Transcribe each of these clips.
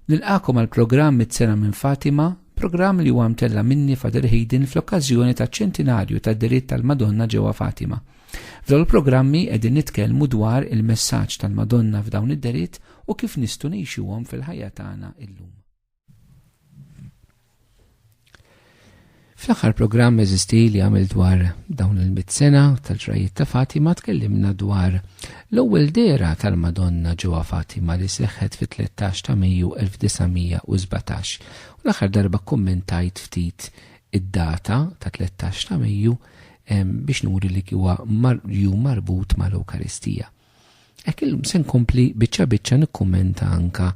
Nilqakom għal programm Mit-sena minn Fatima, programm li huwa mtella minni Father Hayden fl-okkażjoni taċ-ċentinarju tad-diritt tal-Madonna ġewwa Fatima. F'dawn il-programmi qegħdin nitkellmu dwar il-messaġġ tal-Madonna f'dawn id-diritt u kif nistgħu ngħixuhom fil-ħajja tagħna illum. Fl-aħħar programm eżisti li għamil dwar dawn il-mit-sena tal-ġrajiet ta' Fatima tkellimna dwar l-ewwel dera tal-Madonna ġewwa Fatima li seħħet fit-13 ta' Mejju 1917 u l-aħħar darba kommentajt ftit id-data ta' 13 ta' Mejju biex nuri li huwa jum marbut mal-Ewkaristija. Hekk se nkompli biċċa nikkummenta anka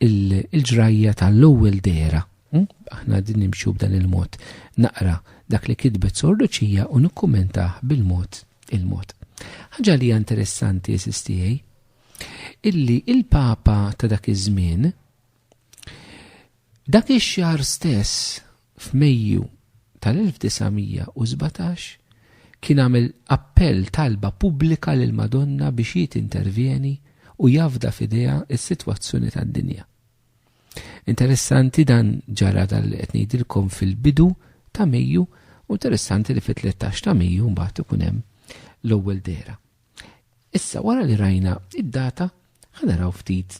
il-ġrajja tal-ewwel dera. Aħna din nimxu b'dan il-mod, naqra dak li kitbet Sor Luċija u nikkummentaħ bil-mod il-mod. Ħaġa li interessanti esistijaj, illi il-Papa ta' dak iż-żmien dak ix-xahar stess f'Mejju tal-1917 kien għamel appell talba pubblika lil Madonna biex jitintervjeni u jafda f'idea s-sitwazzjoni tad-dinja. Interessanti dan ġara qed ngħidilkom fil-bidu ta' Mejju u interessanti li fit-13 ta' Mejju mbagħad ikun hemm l-ewwel dera. Issa wara li rajna id-data ħanaraw ftit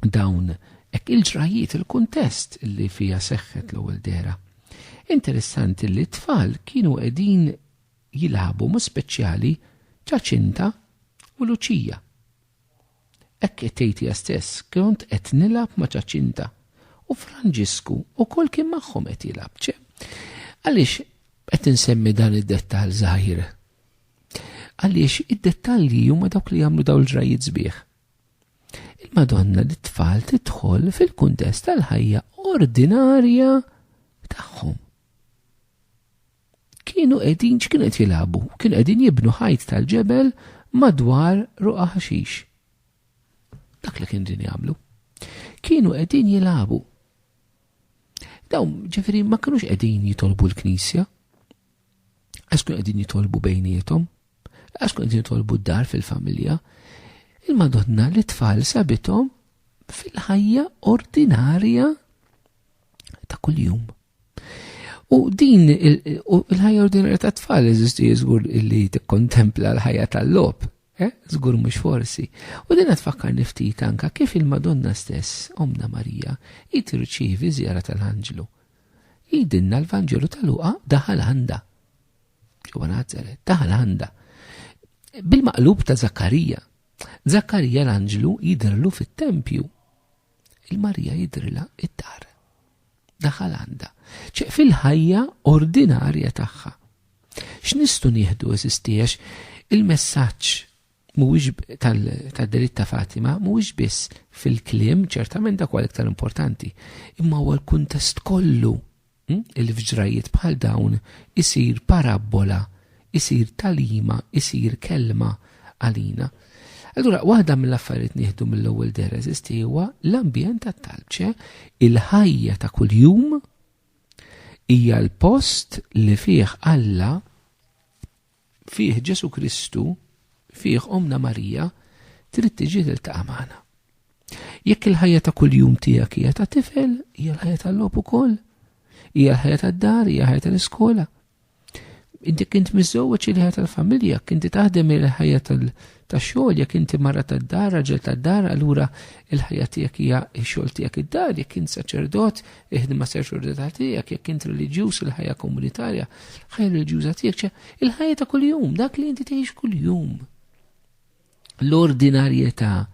dawn hekk il-ġrajiet il-kuntest li fiha seħħet l-ewwel dera. Interessanti li t-tfal kienu qegħdin jilagħbu mod speċjali Ġaċinta u Luċija. Ekk tgħid stess kont qed nilgħab ma' Ġaċinta u Franġisku ukoll kien magħhom qed jilgħab. Għaliex qed insemmi dan id-dettall żgħir? Għaliex id-dettalji huma dawk li jagħmlu dawn il-ġrajiet sbieħ. Il-Madonna lit-tfal tidħol fil-kuntest tal-ħajja ordinarja tagħhom. Kienu qegħdin x'kienu qed jilagħbu, kienu qegħdin jibnu ħajt tal-ġebel madwar ruqa ħaxix. Dak li kien din jagħmlu. Kienu qegħdin jilagħbu. Dawn ġifieri ma kinux qegħdin jitolbu l-Knisja. Għax kienu qegħdin jitolbu bejniethom, għax kienu qegħdin jitolbu d-dar fil-familja. Il-Madonna li tfal sabithom fil-ħajja ordinarja ta' kuljum. U din il-ħajja ordinarja ta' tfal eżisti żgur illi tikkontempla l-ħajja tal-logħob. Żgur mhux forsi. U din tfakkar ftit anka kif il-Madonna stess, Omna Marija, tirċievi żjara tal-Anġlu. Jidilna l-Vanġelu tal-Luqa daħal għandha. Ġewwa Nażaret, daħal għandha. Bil-maqlub ta' Zakkarija. Zakkarija l-Anġlu jidhirlu fit-Tempju. Il-Marija jidhirla id-dar. Daħal għandha. Fil-ħajja ordinarja tagħha. X'nistgħu nieħdu eżistiex il-messaġġ mhuwiex tad-diritt ta' Fatima mhuwiex biss fil-kliem, ċertament dak huwa l-iktar importanti, imma huwa l-kuntest kollu li f'ġrajiet bħal dawn isir parabola, isir talima, isir kelma għalina. Allura waħda mill-affarijiet nieħdu mill-ewwel dera eżisti huwa l-ambjent tat-talb, il-ħajja ta' kuljum hija l-post li fih Alla, fih Ġesu Kristu, fih Omna Marija, trid tiġi tiltaqa' magħna. Jekk il-ħajja ta' kuljum tiegħek hija ta' tifel, hija l-ħajja tal-logħob ukoll, hija l-ħajja tad-dar, hija l-ħajja tal-iskola. Inti kint miżżewweġ il-ħajja tal-familja, inti taħdem il-ħajja tax-xogħol, jekk inti mara tad-dar, raġel tad-dar, allura il-ħajja tiegħek hija x-xogħol tiegħek id-dar, jekk int saċerdot, iħdima saċerdotà tiegħek, jekk int reliġjuż il-ħajja komunitarja, ħajja reliġjuża tiegħek, il-ħajja ta' kuljum, dak li inti tgħix kuljum. L-ordinarjetà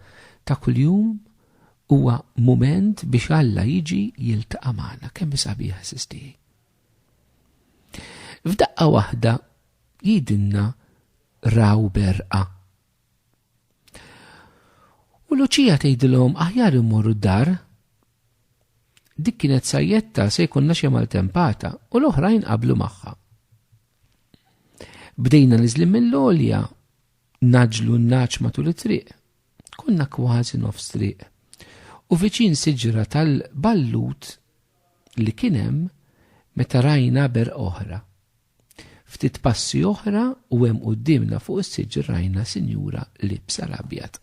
ta' kuljum huwa mument biex Alla jiġi jiltaqa' magħna kemm sabiħ sisti. F'daqqa waħda jidilna raw berqa. U Luċija tgħidilhom aħjar immorru d-dar. Dik kienet sajjetta se jkollna xi maltempata u l-oħrajn qablu magħha. Bdejna niżlim mill-għolja, naġlu n-naċ matul it-triq. Konna kważi nofs triq. U viċin siġra tal-ballut li kien hemm meta rajna berq oħra. Ftit passi oħra u hemm qudiemna fuq is-siġr rajna sinjura libsa l-abjad.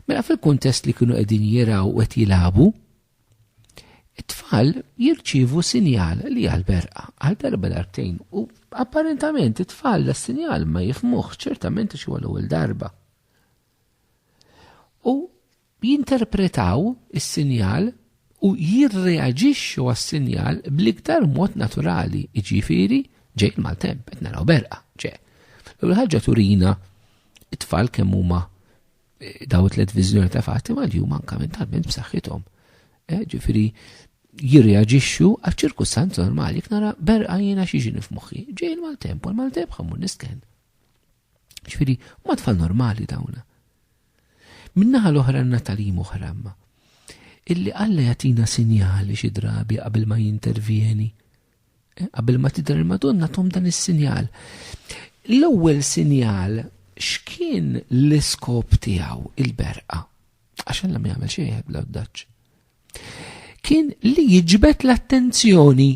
Mela fil-kuntest li kienu qegħdin jiraw u qed jilagħbu, it-tfal jirċievu sinjal li għal-berqa għal darba darbtejn u apparentament it-tfal da sinjal ma jifmuħ ċertament xi l-ewwel darba. U jinterpretaw is-sinjal u jirreaġixxu għas-sinjal bl-iktar mod naturali, jiġifieri ġej il-maltemp qed naraw berqa ġej. L-ewwel ħaġa turina it-tfal kemm huma daw it-tliet viżjoni ta' Fatima li huma anke mentalment b'saħħithom. Ġifieri jirreaġixxu għal ċirkustanzi normali jekk nara berqa jiena xi ġini f'moħħi. Ġej il-maltemp u l-maltemp ħammur nisken. Ġifieri huma tfal normali dawna. Min-naħa l-oħra għandna tagħlim oħra illi Alla jagħtina sinjali xi drabi qabel ma jintervjeni. Qabel ma tidher il-Madonna tom dan is-sinjal. L-ewwel sinjal x'kien l-iskop tiegħu il-berqa? Għax Alla ma jagħmel xejn bla wdaġġ. Kien li jiġbed l-attenzjoni.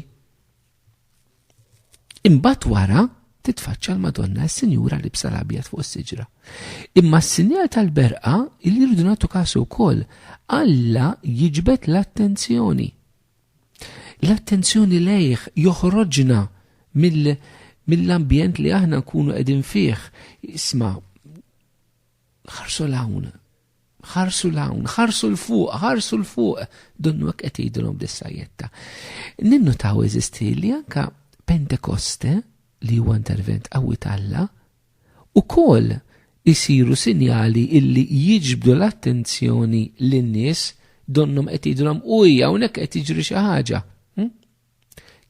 Imbagħad wara titfaċċa l-Madonna s-Sinjura li bsa l-abjad fuq is-siġra. Imma s-sinjal tal-berqa li jridu nagħtu kasu wkoll Alla jiġbed l-attenzjoni. L-attenzjoni lejh joħroġna mill-ambjent li aħna nkunu qegħdin fih. Isma' ħarsu l-hawn, ħarsu l-fuq, donnu hekk qed jgħidulhom dis-sajjetta. Ninnotaw eżisti li anke Pentekoste li huwa intervent qawwi Alla ukoll isiru sinjali illi jiġbdu l-attenzjoni lin-nies donhom qed jgħidulhom uj hawnhekk qed jiġri xi ħaġa.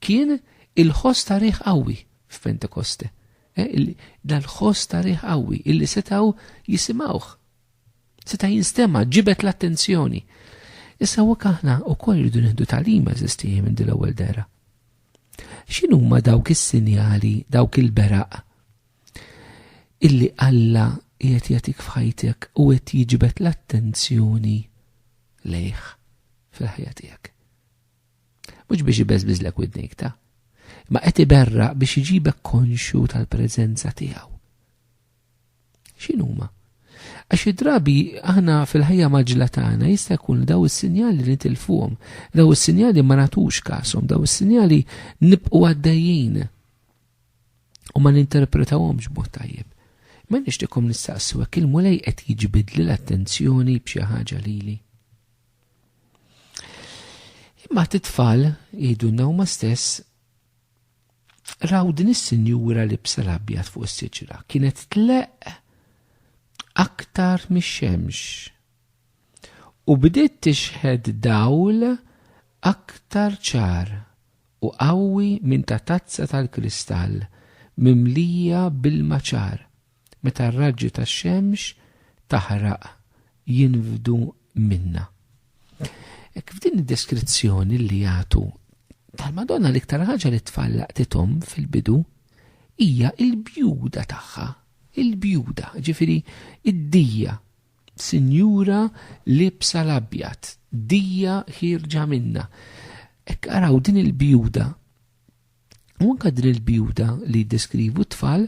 Kien il-ħoss ta' riħ qawwi f'Pentekoste. Dal-ħoss ta' riħ qawwi illi setgħu jisimgħuh. Seta' jinstema' ġibet l-attenzjoni. Issa hekk aħna wkoll irridu nieħdu tagħlim eżistih minn din l-ewwel dera. X'inhuma dawk is-sinjali, dawk il-beraq illi Alla qiegħed jagħtik f'ħajtek u qed jiġbed l-attenzjoni lejh fil-ħajja tiegħek. Mhux biex ibeżbiżlek widnejk ta' ma qed iberraq biex iġibek konxju tal-preżenza tiegħu. X'inhuma? Għax id-drabi aħna fil-ħajja maġla tagħna jista' jkun daw is-sinjali li nitilfuhom, daw is-sinjali ma nagħtux kasom, daw is-sinjali nibqgħu għaddejjin u ma ninterpretawhomx b'mod tajjeb. Ma nixtieqhom nistaqsu hekk il-mulej qed jiġbidli l-attenzjoni b'xi ħaġa lili. Imma t-tfal jgħidulna huma stess raw din is-sinjura li bsa l-abjad fuq is-siġra kienet tleq aktar mix-xemx u bdiet tixħed dawl aktar ċar u qawwi minn ta' tazza tal-kristall mimlija bil-maċar meta r-raġġi tax-xemx taħraq jinfdu minna. F'din id-deskrizzjoni li jagħtu tal-Madonna l-iktar ħaġa li tfal laqtithom fil-bidu hija l-bjuda tagħha. Il-bjuda, ġifiri, id-dija, sinjura li bsa l-abjad, dija ħirġa minna. Ekk araw din il-bjuda, u anka din il-bjuda li deskrivu tfal,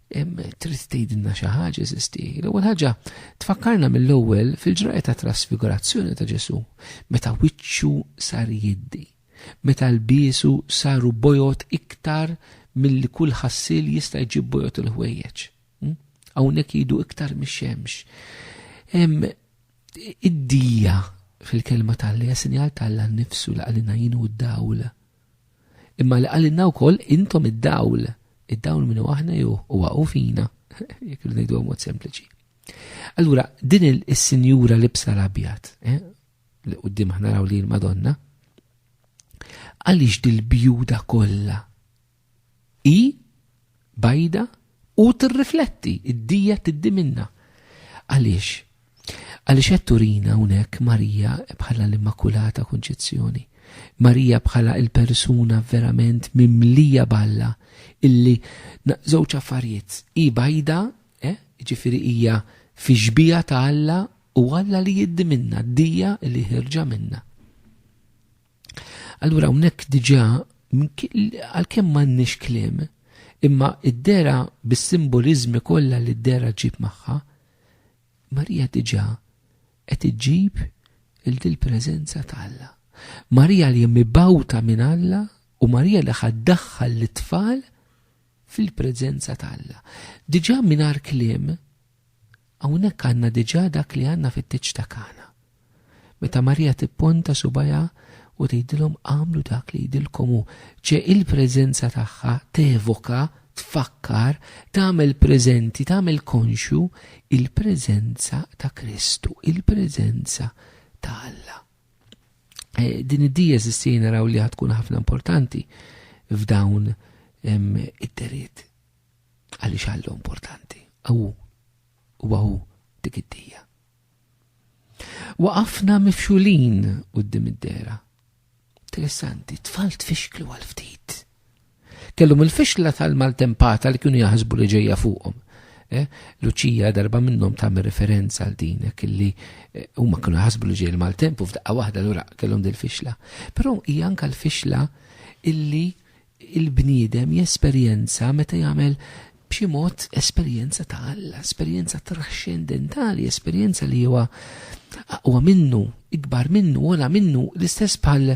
trid tgħidilna xi ħaġa eżisti. L-ewwel ħaġa tfakkarna mill-ewwel fil-ġraqa ta' trasfigurazzjoni ta' Ġesu, meta wiċċu sar jiddi, meta l-biesu saru bojot iktar mill-li kull ħassil jista' jġib bojot il-ħwejjeġ. Hawnhekk jgħidu iktar mix-xemx. Id-dija fil-kelma Alla hija sinjal Alla nnifsu li qalilna jienu d-dawl. Imma li qalilna wkoll intom id-dawl. Id-dawl minnu aħna jew huwa fina, jekk ngħidu mod sempliċi. Allura din is-sinjura li bsa l-abjad, li quddiem aħna naraw li l-Madonna, għaliex dil-bjuda kollha bajda u tirrifletti id-dija tiddi minna. Għaliex? Għaliex qed turina hawnhekk Marija bħala l-Immakulata Konċezzjoni. Marija bħala il-persuna verament mimlija b'Alla illi żewġ affarijiet. Bajda, ġifieri hija fi ġbija ta' Alla u Alla li jiddi minna, d-dija li ħirġa minna. Allura hawnhekk diġà għalkemm m'għandniex kliem, imma id-dera bis-simbolizmi kollha li d-dera ġib magħha, Marija diġà qed iġġib il-preżenza ta' Alla. Marija li mibawta minn Alla u Marija li ħaddaħħal l-tfal fil-preżenza ta' Alla. Diġà mingħajr kliem hawnhekk għandna diġà dak li għandna fit-tiċ ta' Kana. Meta Marija tipponta subajha u tgħidilhom għamlu dak li jgħidilkom hu, il-preżenza tagħha tevoka, tfakkar, tagħmel preżenti, tagħmel konxu il-preżenza ta' Kristu, il-preżenza ta' Alla. Din id-dija żistien naraw li tkun ħafna importanti f'dawn id-deriet. Għaliex Alla importanti. Hu dik id-dija. Waqafna mifxulin quddiem id-dera. Interessanti, tfal tfixklu għal ftit. Kellhom il-fixla tal-maltempata li kienu jaħsbu li ġejja fuqhom. Luċija darba minnhom tagħmel referenza għal din illi huma kienu jaħsbu li ġej il-maltemp u f'daqqa waħda lura kellhom din il-fixla. Però hija anke l-fixla illi il-bniedem jesperjenza meta jagħmel b'xi mod esperjenza ta' Alla, esperjenza trascendentali, esperjenza li huwa minnu, ikbar minnu, wara minnu, l-istess bħal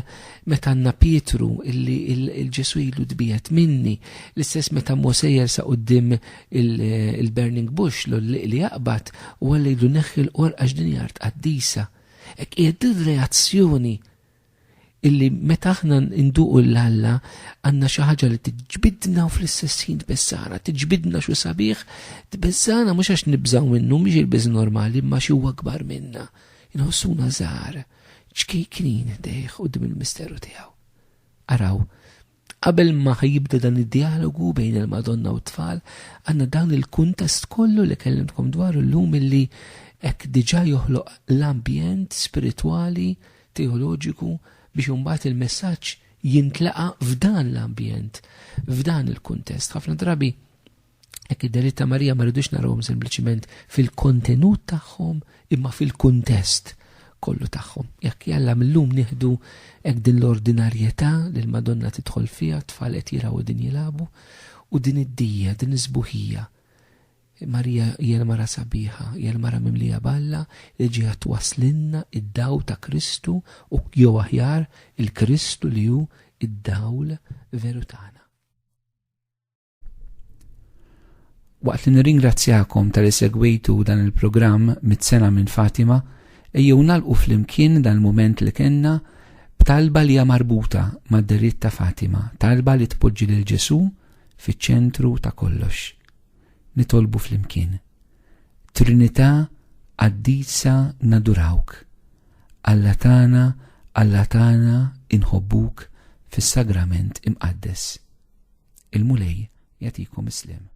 meta għandna Pietru illi il-Ġesu ilu dbiet minni, l-istess meta Mosejjer sa quddiem il-burning bush li jaqbad u għalli jdu neħħi l-qorqa x'dinjar tqaddisa. Hekk hija reazzjoni illi meta aħna induqu l-Alla għandna xi ħaġa li tiġbidna u fl-istess ħin tbeżżana, tiġbidna xu sabiħ, tbeżżana mhux għax nibżgħu minnu, mhix il-biż normali, imma xi huwa akbar minna. Inħossuna żgħar, ċkejknin dejh quddiem il-misteru tiegħu. Araw, qabel ma ħajibda dan id-dialogu bejn il-Madonna u t-tfal, għandna dan il-kuntest kollu li kellimtkom dwaru llum illi hekk diġà joħloq l-ambjent spiritwali, teoloġiku biex imbagħad il-messaġġ jintlaqa f'dan l-ambjent, f'dan il-kuntest. Ħafna drabi hekk id-deriet ta' Marija ma rridux narawhom sempliċiment fil-kontenut tagħhom imma fil-kuntest kollu tagħhom. Jekk jalla millum nieħdu hekk din l-ordinarjetà li l-Madonna tidħol fiha, tfal qed jiraw din jilagħbu u din id-dija, din iż-żbuħija. Marija hija l-mara sabiħa, hija l-mara mimlija balla li ġiet waslinna id-dawl ta' Kristu u jew aħjar il-Kristu li hu id-dawl veru tagħna. Waqt li nirringrazzjakom tal-li segwejtu dan il-programm mit-sena minn Fatima, ejjew nagħlqu flimkien dan il-mument li kellna b'talba li hija marbuta mad-deriet ta' Fatima, talba li tpoġġi lil Ġesu fiċ-ċentru ta' kollox. Nitolbu flimkien. Trinità qaddisa nadurawk. Alla tagħna inħobbuk fis-sagrament imqaddes. Il-mulej jagħtikom islim.